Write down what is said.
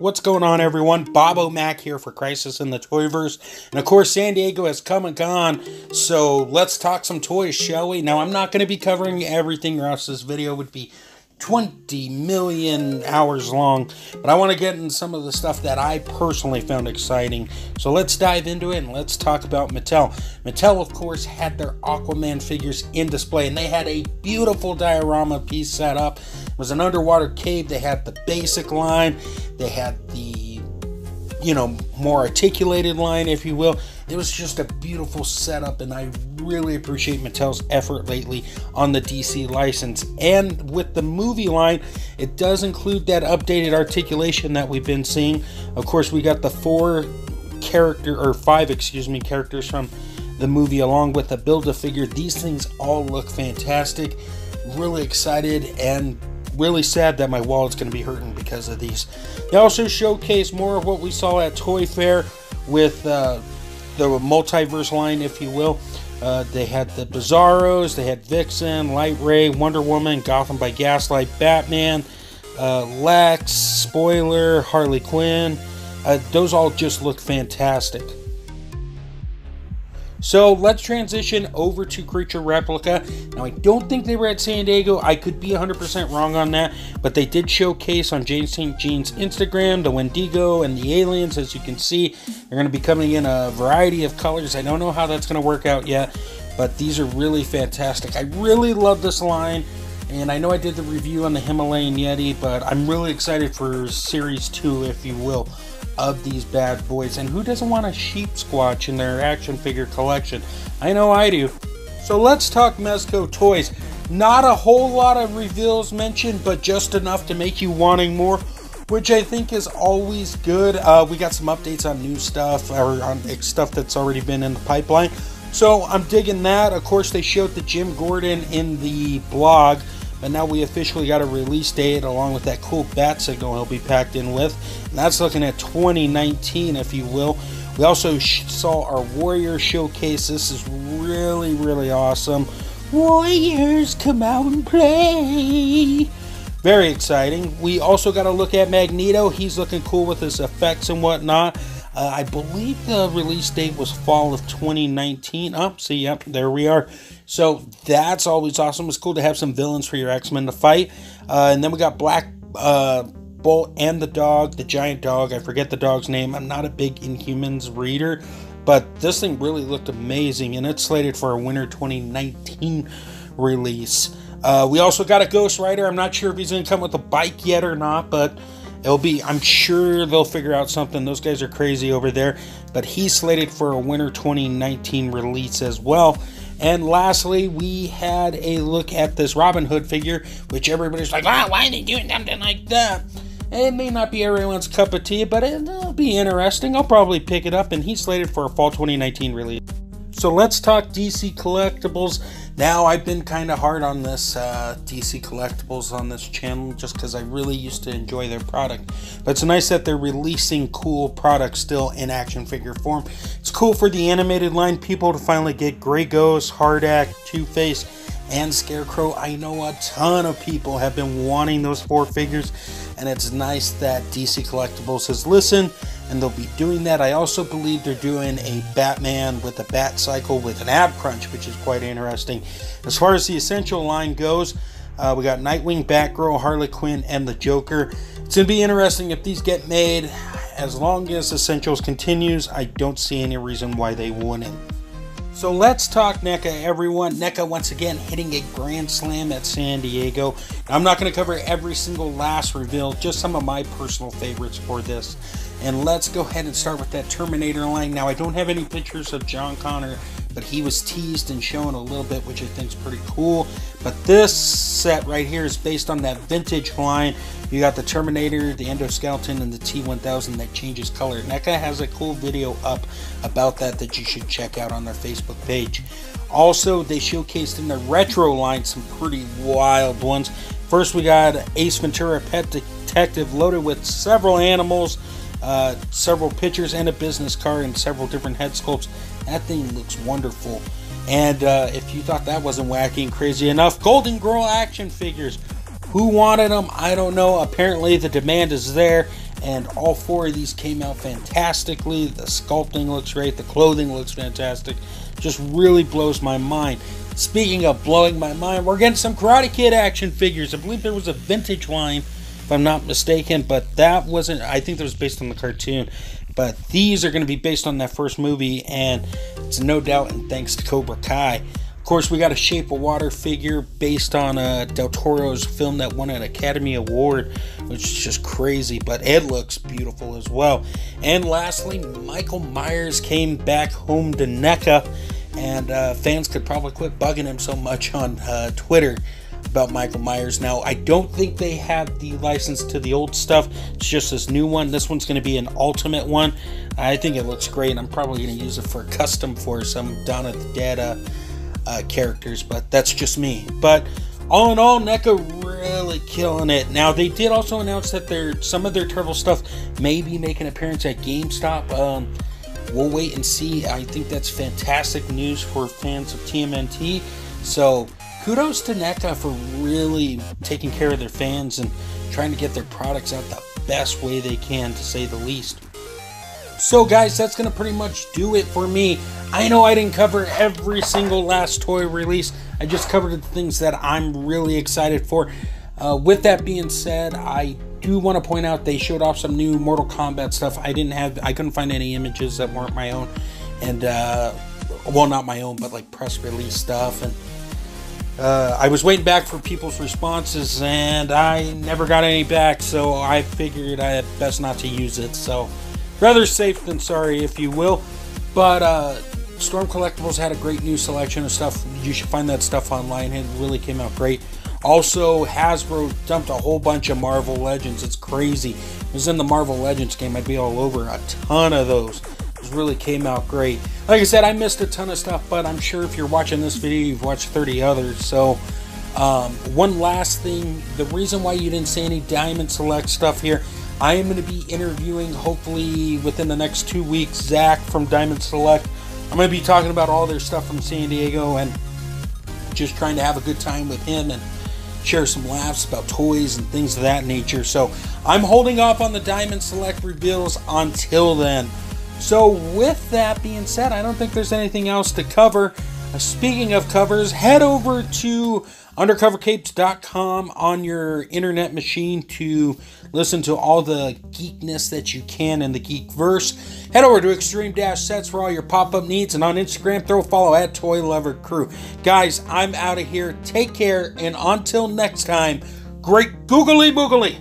What's going on, everyone? Bob O'Mac here for Crisis in the Toyverse. And of course, San Diego has come and gone, so let's talk some toys, shall we? Now, I'm not going to be covering everything, or else this video would be 20 million hours long, but I want to get into some of the stuff that I personally found exciting. So let's dive into it and let's talk about Mattel. Mattel, of course, had their Aquaman figures in display, and they had a beautiful diorama piece set up. It was an underwater cave. They had the basic line, they had the, more articulated line, if you will. It was just a beautiful setup, and I really appreciate Mattel's effort lately on the DC license. And with the movie line, it does include that updated articulation that we've been seeing. Of course, we got the five characters from the movie along with the Build-A-Figure. These things all look fantastic. Really excited and really sad that my wallet's going to be hurting because of these. They also showcase more of what we saw at Toy Fair with the multiverse line, if you will. They had the Bizarros, they had Vixen, Light Ray, Wonder Woman, Gotham by Gaslight, Batman, Lex, Spoiler, Harley Quinn. Those all just look fantastic. So let's transition over to Creature Replica. Now, I don't think they were at San Diego. I could be 100% wrong on that, but they did showcase on Jane St. Jean's Instagram the Wendigo and the aliens. As you can see, they're going to be coming in a variety of colors. I don't know how that's going to work out yet, but these are really fantastic. I really love this line, and I know I did the review on the Himalayan Yeti, but I'm really excited for Series 2, if you will, of these bad boys. And who doesn't want a sheep squatch in their action figure collection? I know I do. So let's talk NECA Toys. Not a whole lot of reveals mentioned, but just enough to make you wanting more, which I think is always good. We got some updates on new stuff, or on stuff that's already been in the pipeline, so I'm digging that. Of course, they showed the Jim Gordon in the blog, but now we officially got a release date along with that cool bat signal he'll be packed in with. And that's looking at 2019, if you will. We also saw our Warrior showcase. This is really, really awesome. Warriors, come out and play. Very exciting. We also got to look at Magneto. He's looking cool with his effects and whatnot. I believe the release date was fall of 2019. Yep, there we are. So that's always awesome. It's cool to have some villains for your X-Men to fight. And then we got Black Bolt and the dog, the giant dog. I forget the dog's name. I'm not a big Inhumans reader, but this thing really looked amazing, and it's slated for a winter 2019 release. We also got a Ghost Rider. I'm not sure if he's going to come with a bike yet or not, but it'll be, I'm sure they'll figure out something. Those guys are crazy over there. But he's slated for a winter 2019 release as well. And lastly, we had a look at this Robin Hood figure, which everybody's like, wow, why are they doing something like that? It may not be everyone's cup of tea, but it'll be interesting. I'll probably pick it up, and he's slated for a fall 2019 release. So let's talk DC Collectibles. Now, I've been kind of hard on this DC Collectibles on this channel just because I really used to enjoy their product. But it's nice that they're releasing cool products still in action figure form. It's cool for the animated line people to finally get Grey Ghost, Hardak, Two-Face, and Scarecrow. I know a ton of people have been wanting those 4 figures, and it's nice that DC Collectibles has listened, and they'll be doing that. I also believe they're doing a Batman with a Bat Cycle with an ab crunch, which is quite interesting. As far as the Essential line goes, we got Nightwing, Batgirl, Harley Quinn, and the Joker. It's going to be interesting if these get made. As long as Essentials continues, I don't see any reason why they wouldn't. So let's talk NECA, everyone. NECA once again hitting a grand slam at San Diego. I'm not going to cover every single last reveal, just some of my personal favorites for this. And let's go ahead and start with that Terminator line. Now, I don't have any pictures of John Connor, but he was teased and shown a little bit, which I think is pretty cool. But this set right here is based on that vintage line. You got the Terminator, the Endoskeleton, and the T-1000 that changes color. NECA has a cool video up about that you should check out on their Facebook page. Also, they showcased in the retro line some pretty wild ones. First, we got Ace Ventura Pet Detective loaded with several animals, several pictures, and a business card, and several different head sculpts. That thing looks wonderful. And if you thought that wasn't wacky and crazy enough, Golden Girl action figures. Who wanted them? I don't know. Apparently the demand is there, and all 4 of these came out fantastically. The sculpting looks great, the clothing looks fantastic, just really blows my mind. Speaking of blowing my mind, we're getting some Karate Kid action figures. I believe there was a vintage line, if I'm not mistaken, but that wasn't, I think that was based on the cartoon. But these are going to be based on that first movie, and it's no doubt and thanks to Cobra Kai. Of course, we got a Shape of Water figure based on Del Toro's film that won an Academy Award, which is just crazy, but it looks beautiful as well. And lastly, Michael Myers came back home to NECA, and fans could probably quit bugging him so much on Twitter about Michael Myers. Now, I don't think they have the license to the old stuff. It's just this new one. This one's going to be an ultimate one. I think it looks great. I'm probably going to use it for custom for some Dawn of the Dead characters, but that's just me. But all in all, NECA really killing it. Now, they did also announce that some of their Turtle stuff may be making an appearance at GameStop. We'll wait and see. I think that's fantastic news for fans of TMNT. So kudos to NECA for really taking care of their fans and trying to get their products out the best way they can, to say the least. So guys, that's going to pretty much do it for me. I know I didn't cover every single last toy release. I just covered the things that I'm really excited for. With that being said, I do want to point out they showed off some new Mortal Kombat stuff. I couldn't find any images that weren't my own. And, well, not my own, but like press release stuff. And I was waiting back for people's responses, and I never got any back, so I figured I had best not to use it. So rather safe than sorry, if you will. But Storm Collectibles had a great new selection of stuff. You should find that stuff online. It really came out great. Also, Hasbro dumped a whole bunch of Marvel Legends. It's crazy. If it was in the Marvel Legends game, I'd be all over a ton of those. It really came out great. Like I said, I missed a ton of stuff, but I'm sure if you're watching this video, you've watched 30 others. So, one last thing. The reason why you didn't see any Diamond Select stuff here, I am going to be interviewing, hopefully within the next 2 weeks, Zach from Diamond Select. I'm going to be talking about all their stuff from San Diego and just trying to have a good time with him and share some laughs about toys and things of that nature. So I'm holding off on the Diamond Select reveals until then. So with that being said, I don't think there's anything else to cover. Speaking of covers, head over to undercovercapes.com on your internet machine to listen to all the geekness that you can in the Geekverse. Head over to Extreme-Sets for all your pop-up needs, and on Instagram, throw a follow at Toy Lover Crew. Guys, I'm out of here. Take care, and until next time, great googly boogly.